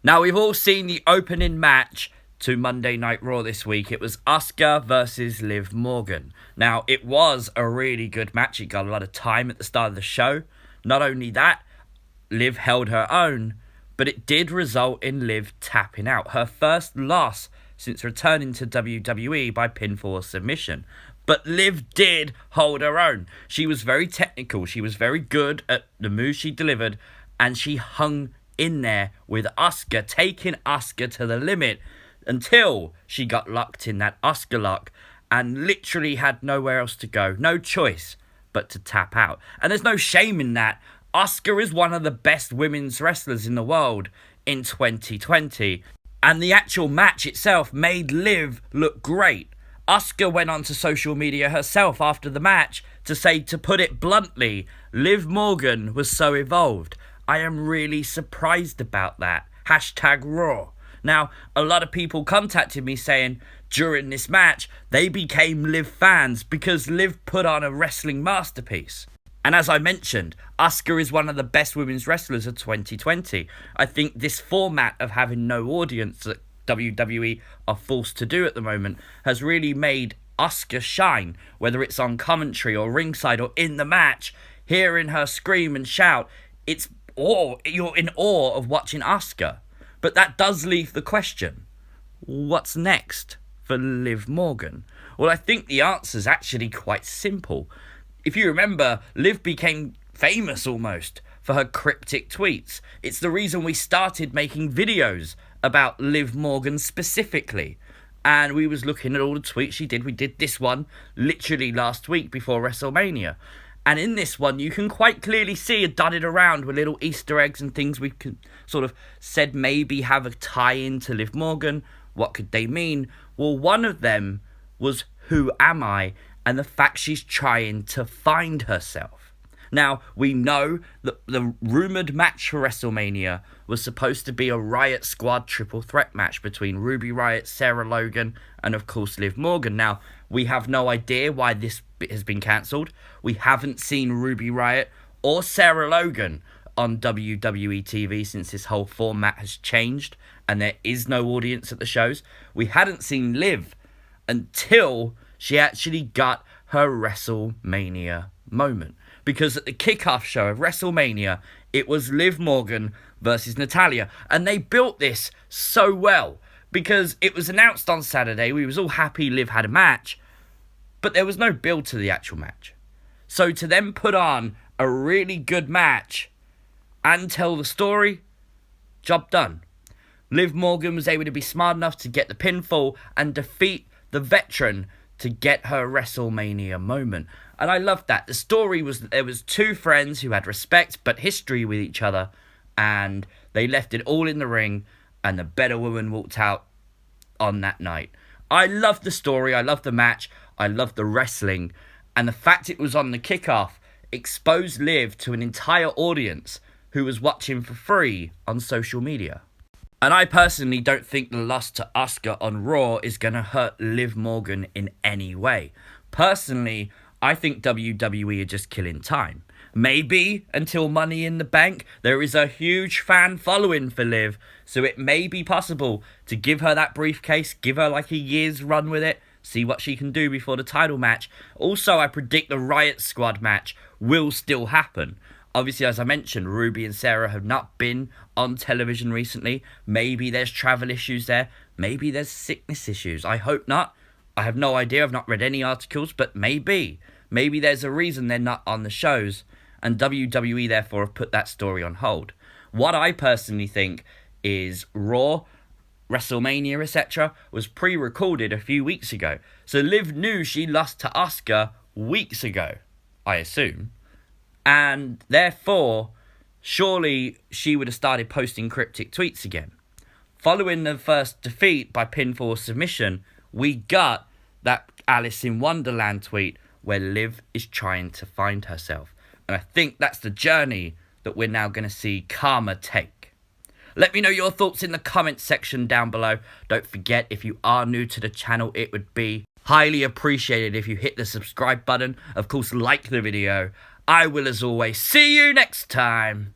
Now, we've all seen the opening match to Monday Night Raw this week. It was Asuka versus Liv Morgan. Now, it was a really good match. It got a lot of time at the start of the show. Not only that, Liv held her own, but it did result in Liv tapping out. Her first loss since returning to WWE by pinfall submission. But Liv did hold her own. She was very technical. She was very good at the moves she delivered, and she hung in there with Asuka, taking Asuka to the limit until she got locked in that Asuka lock and literally had nowhere else to go, no choice but to tap out. And there's no shame in that. Asuka is one of the best women's wrestlers in the world in 2020, and the actual match itself made Liv look great. Asuka went onto social media herself after the match to say, to put it bluntly, Liv Morgan was so evolved. I am really surprised about that. #Raw. Now, a lot of people contacted me saying during this match they became Liv fans because Liv put on a wrestling masterpiece. And as I mentioned, Asuka is one of the best women's wrestlers of 2020. I think this format of having no audience that WWE are forced to do at the moment has really made Asuka shine, whether it's on commentary or ringside or in the match. Hearing her scream and shout, you're in awe of watching Asuka. But that does leave the question, what's next for Liv Morgan? Well, I think the answer's actually quite simple. If you remember, Liv became famous almost for her cryptic tweets. It's the reason we started making videos about Liv Morgan specifically. And we was looking at all the tweets she did. We did this one literally last week before WrestleMania. And in this one, you can quite clearly see it dotted around with little Easter eggs and things we could sort of said maybe have a tie-in to Liv Morgan. What could they mean? Well, one of them was, who am I? And the fact she's trying to find herself. Now, we know that the rumoured match for WrestleMania was supposed to be a Riot Squad triple threat match between Ruby Riott, Sarah Logan, and of course Liv Morgan. Now, we have no idea why this bit has been cancelled. We haven't seen Ruby Riott or Sarah Logan on WWE TV since this whole format has changed and there is no audience at the shows. We hadn't seen Liv until she actually got her WrestleMania moment. Because at the kickoff show of WrestleMania, it was Liv Morgan versus Natalya. And they built this so well. Because it was announced on Saturday, we was all happy Liv had a match. But there was no build to the actual match. So to then put on a really good match and tell the story, job done. Liv Morgan was able to be smart enough to get the pinfall and defeat the veteran to get her WrestleMania moment. And I loved that. The story was that there was two friends who had respect but history with each other, and they left it all in the ring, and the better woman walked out on that night. I loved the story, I loved the match, I loved the wrestling, and the fact it was on the kickoff exposed Liv to an entire audience who was watching for free on social media. And I personally don't think the loss to Asuka on Raw is going to hurt Liv Morgan in any way. Personally, I think WWE are just killing time. Maybe until Money in the Bank, there is a huge fan following for Liv, so it may be possible to give her that briefcase, give her like a year's run with it, see what she can do before the title match. Also, I predict the Riot Squad match will still happen. Obviously, as I mentioned, Ruby and Sarah have not been on television recently. Maybe there's travel issues there. Maybe there's sickness issues. I hope not. I have no idea. I've not read any articles, but maybe. Maybe there's a reason they're not on the shows, and WWE therefore have put that story on hold. What I personally think is Raw, WrestleMania, etc. was pre-recorded a few weeks ago. So Liv knew she lost to Asuka weeks ago, I assume. And therefore, surely she would have started posting cryptic tweets again. Following the first defeat by pinfall submission, we got that Alice in Wonderland tweet where Liv is trying to find herself. And I think that's the journey that we're now going to see Karma take. Let me know your thoughts in the comments section down below. Don't forget, if you are new to the channel, it would be highly appreciated if you hit the subscribe button. Of course, like the video. I will, as always, see you next time.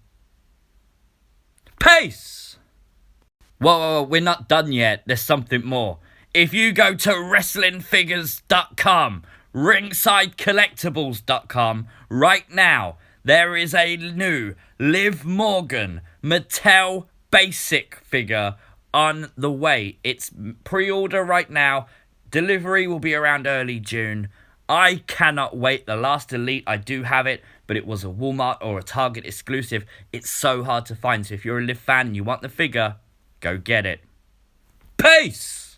Peace! Whoa, we're not done yet. There's something more. If you go to wrestlingfigures.com, ringsidecollectibles.com, right now, there is a new Liv Morgan Mattel basic figure on the way. It's pre-order right now. Delivery will be around early June. I cannot wait. The last Elite, I do have it, but it was a Walmart or a Target exclusive. It's so hard to find. So if you're a Liv fan and you want the figure, go get it. Peace!